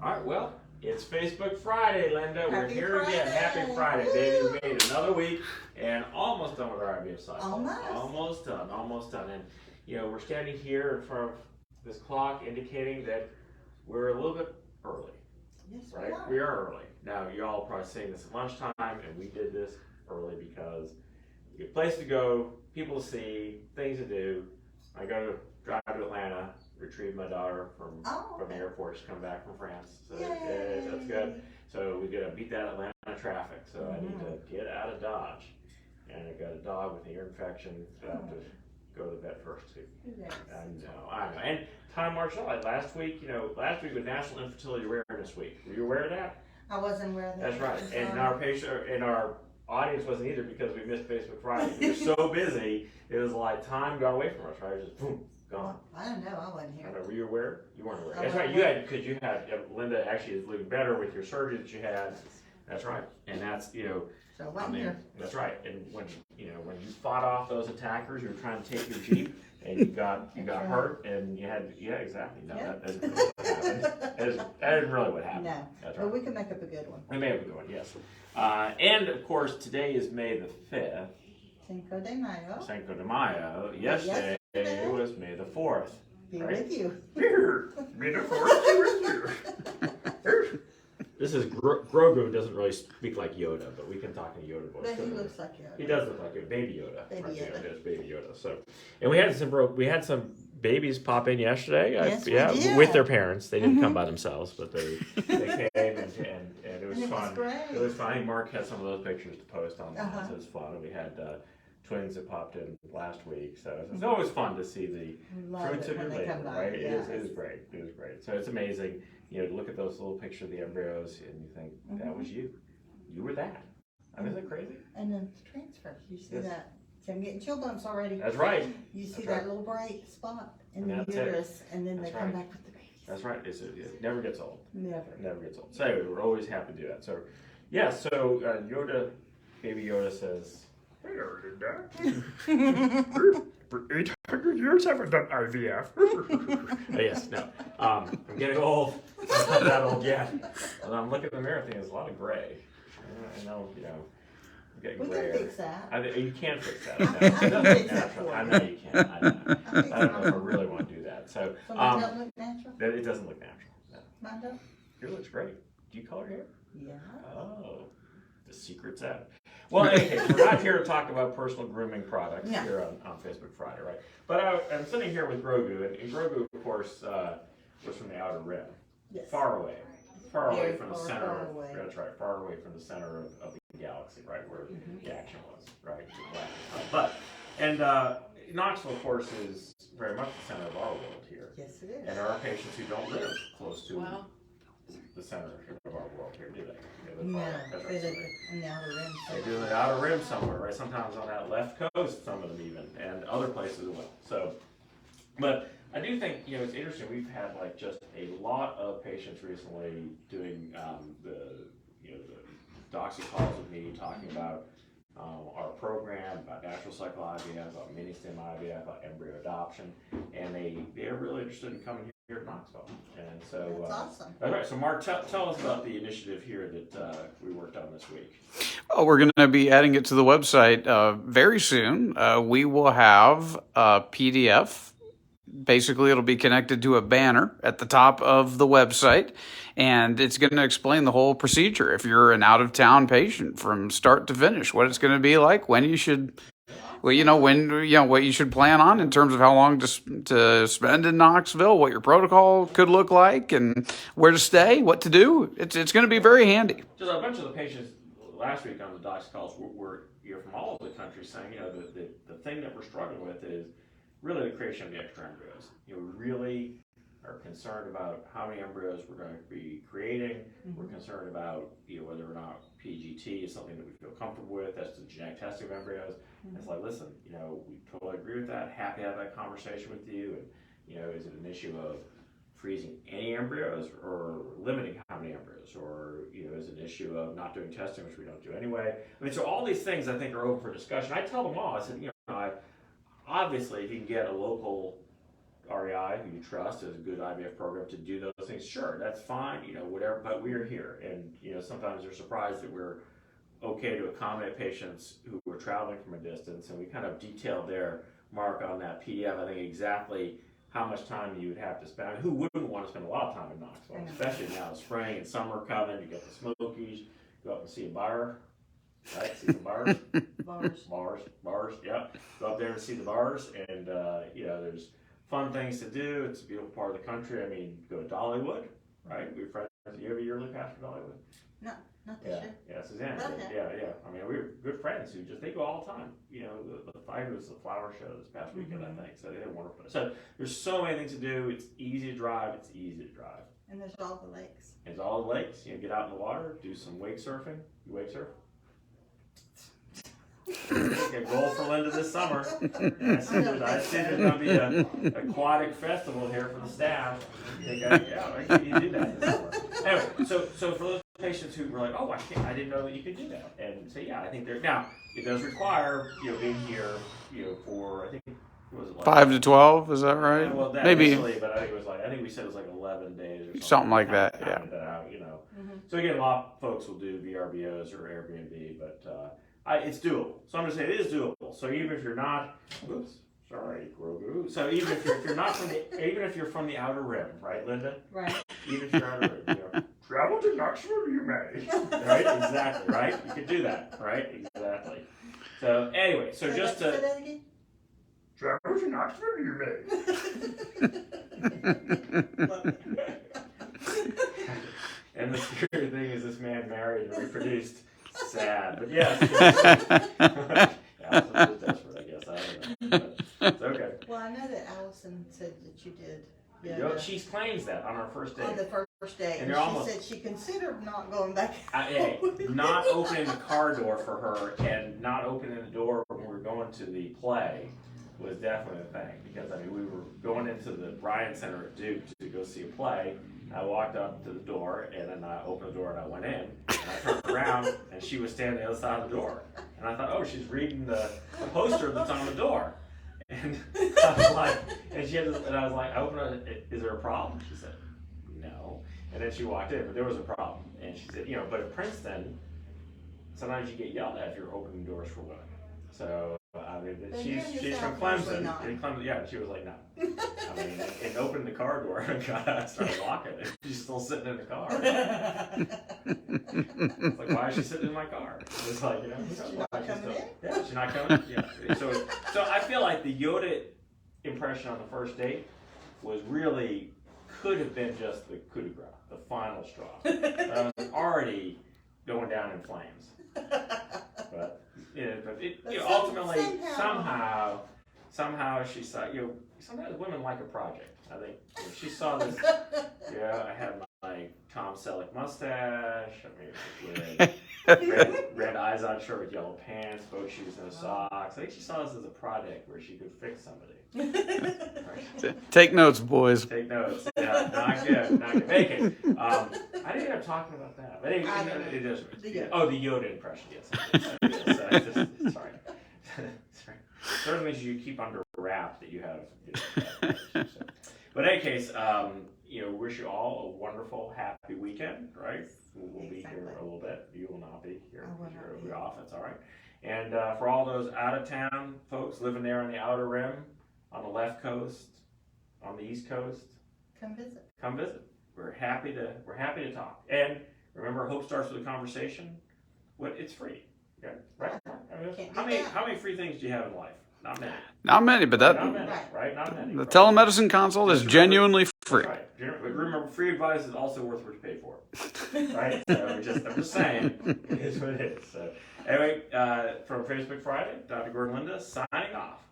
All right, well, it's Facebook Friday, Linda. We're Happy here again. Friday. Happy Friday, baby. We made another week and almost done with our IVF cycle. Almost. Almost done. And, we're standing here in front of this clock indicating that we're a little bit early. Yes, right? We are early. Now, you all are probably saying this at lunchtime, and we did this early because we get a place to go, people to see, things to do. I drive to Atlanta, retrieve my daughter from the airport. She's come back from France. So that's good. So we gotta beat that Atlanta traffic. So I need to get out of Dodge. And I got a dog with an ear infection, so I have to go to the vet first too. Yes. I know. And time marched on. Last week was National Infertility Awareness Week. Were you aware of that? I wasn't aware of that. That's right. And our audience wasn't either because we missed Facebook Friday. We were so busy, it was like time got away from us, right? It was just boom, gone. I don't know. I wasn't here. Were you aware? You weren't aware. I That's right. Because you had Linda actually is looking better with your surgery that you had. That's right. And that's So I'm here. That's right. And when you fought off those attackers, you were trying to take your Jeep. And you got hurt, and you had exactly. No, that isn't really what happened. That isn't really what happened. No, that's but right. we can make up a good one. We may have a good one, yes. And of course, today is May the 5th. Cinco de Mayo. Cinco de Mayo. Yesterday was May the 4th. Be with you. Here, May the 4th be with you. This is Grogu doesn't really speak like Yoda, but we can talk in Yoda voice. But he looks like Yoda. He does look like Yoda. Baby Yoda. Baby Yoda. Yes, Baby Yoda. So, and we had some babies pop in yesterday. Yes, we did. With their parents. They didn't come by themselves, but they came and it was fun. It was fun. Mark had some of those pictures to post online. So it was fun. And we had twins that popped in last week. So it's always fun to see the fruits of your labor, right? Yes. It was great. It was great. So it's amazing. To look at those little pictures of the embryos and you think, that was you. You were that. I mean, isn't that crazy? And then transfer. You see that. See, I'm getting chill bumps already. That's right. You see that little bright spot in the uterus, and then they come back with the babies. That's right. It never gets old. Never. Never gets old. So anyway, we're always happy to do that. So, yeah, so Baby Yoda says, "Hey, Dad. For 800 years, I haven't done IVF." Yes, no. I'm getting old. I'm not that old yet. And I'm looking in the mirror thinking there's a lot of gray. I know, I'm getting gray. We can fix that. You can fix that. I can fix that for you. I know you can. I don't know if I really want to do that. So, it doesn't look natural? It doesn't look natural. No. Mine does? Yours looks great. Do you color hair? Yeah. Oh, the secret's out. Well, in any case, we're not here to talk about personal grooming products here on Facebook Friday, right? But I'm sitting here with Grogu, and Grogu, of course, was from the outer rim. Yes. Far away from the center. Far away. That's right, far away from the center of the galaxy, right, where the action was, right? And Knoxville, of course, is very much the center of our world here. Yes, it is. And there are patients who don't live close to the center of our world here, do they? No, they live in the outer rim. They do in the outer rim somewhere, right? Sometimes on that left coast, some of them even, and other places as well. So, but I do think, it's interesting. We've had just a lot of patients recently doing the doxy calls with me, talking about our program, about natural cycle IVF, about Mini-Stim IVF, about embryo adoption, and they're really interested in coming here to Knoxville. And so that's awesome. All right, so Mark, tell us about the initiative here that we worked on this week. Oh, we're going to be adding it to the website very soon. We will have a PDF. Basically, it'll be connected to a banner at the top of the website, and it's going to explain the whole procedure. If you're an out-of-town patient, from start to finish, what it's going to be like, when you should, what you should plan on in terms of how long to spend in Knoxville, what your protocol could look like, and where to stay, what to do. It's going to be very handy. Just a bunch of the patients last week on the docs calls were from all over the country saying, the thing that we're struggling with is really the creation of the extra embryos. We really are concerned about how many embryos we're going to be creating. We're concerned about whether or not PGT is something that we feel comfortable with. That's the genetic testing of embryos. It's like, listen, we totally agree with that. Happy to have that conversation with you. And is it an issue of freezing any embryos or limiting how many embryos, or is it an issue of not doing testing, which we don't do anyway? I mean, so all these things I think are open for discussion. I tell them all. I said, obviously, if you can get a local REI who you trust as a good IVF program to do those those things, sure, that's fine, whatever, but we're here. And, sometimes they're surprised that we're okay to accommodate patients who are traveling from a distance. And we kind of detailed there, Mark, on that PDF, I think exactly how much time you would have to spend. I mean, who wouldn't want to spend a lot of time in Knoxville, especially now, spring and summer coming, you get the Smokies, go up and see a bar, right? See the bars? Bars, yeah. Go up there and see the bars, and, there's fun things to do. It's a beautiful part of the country. I mean, go to Dollywood, right? We're friends. You have a yearly pass for Dollywood? Not this year. Yeah, Suzanne. Okay. Yeah. I mean, we're good friends who they go all the time. The fight was the flower show this past weekend, I think. So they had wonderful. So there's so many things to do. It's easy to drive. And there's all the lakes. There's all the lakes. Get out in the water, do some wake surfing. You wake surf? A goal for Linda this summer. I see there's going to be an aquatic festival here for the staff. You do that this summer. Anyway, so for those patients who were like, oh, I didn't know that you could do that. And so, I think now, it does require, being here, for, I think, what was it like? 5 to 12, is that right? Well, that maybe. Initially, but I think we said it was like 11 days or something like that, yeah. That out, So again, a lot of folks will do VRBOs or Airbnb, but it's doable. So I'm going to say it is doable. So even if you're not, Grogu. So even if you're not even if you're from the outer rim, right, Linda? Right. Even if you're outer rim, travel to Knoxville, you may. Right? Exactly. Right? You could do that. Right? Exactly. So anyway, so just to. Say that again? Travel to Knoxville, you may. And the scary thing is, this man married and reproduced. Sad, but yes. Allison was desperate, I guess. I don't know. But it's okay. Well, I know that Allison said that you did. She claims that on our first day. On the first day. And she said she considered not going back out. Not opening the car door for her and not opening the door when we were going to the play was definitely a thing. Because, we were going into the Bryan Center at Duke to go see a play. I walked up to the door, and then I opened the door, and I went in. And I turned around, and she was standing on the other side of the door. And I thought, oh, she's reading the poster that's on the door. And I was like, I opened it, is there a problem? She said, no. And then she walked in, but there was a problem. And she said, but at Princeton, sometimes you get yelled at if you're opening doors for women. So, she's from Clemson. In Clemson, she was like, no. And opened the car door, and I started locking it. She's still sitting in the car. It's like, why is she sitting in my car? It's like, she's not coming in? Yeah, she's not coming in. Yeah. So I feel like the Yoda impression on the first date could have been just the coup de grace, the final straw. Already going down in flames. But ultimately, somehow she saw, sometimes women like a project. I think she saw this, I had my Tom Selleck mustache, red eyes on shirt with yellow pants, boat shoes and socks. I think she saw this as a project where she could fix somebody. Right? Take notes, boys. Take notes. Yeah, not good. Make it. I didn't end up talking about that. But it is. The Yoda impression, yes. Sorry. Certainly you keep under wrap that you have. But in any case, wish you all a wonderful, happy weekend, right? We'll be here a little bit. You will not be here. You'll be off. That's all right. And for all those out-of-town folks living there on the outer rim, on the left coast, on the east coast, come visit. We're happy to talk. And remember, hope starts with a conversation. It's free. Okay, right? How many free things do you have in life? Not many. Not many, but that. Not many, right? Not many. The telemedicine consult is genuinely free. Right. But remember, free advice is also worth what you pay for. Right? So I'm just saying, it is what it is. So anyway, from Facebook Friday, Dr. Gordon Linda signing off.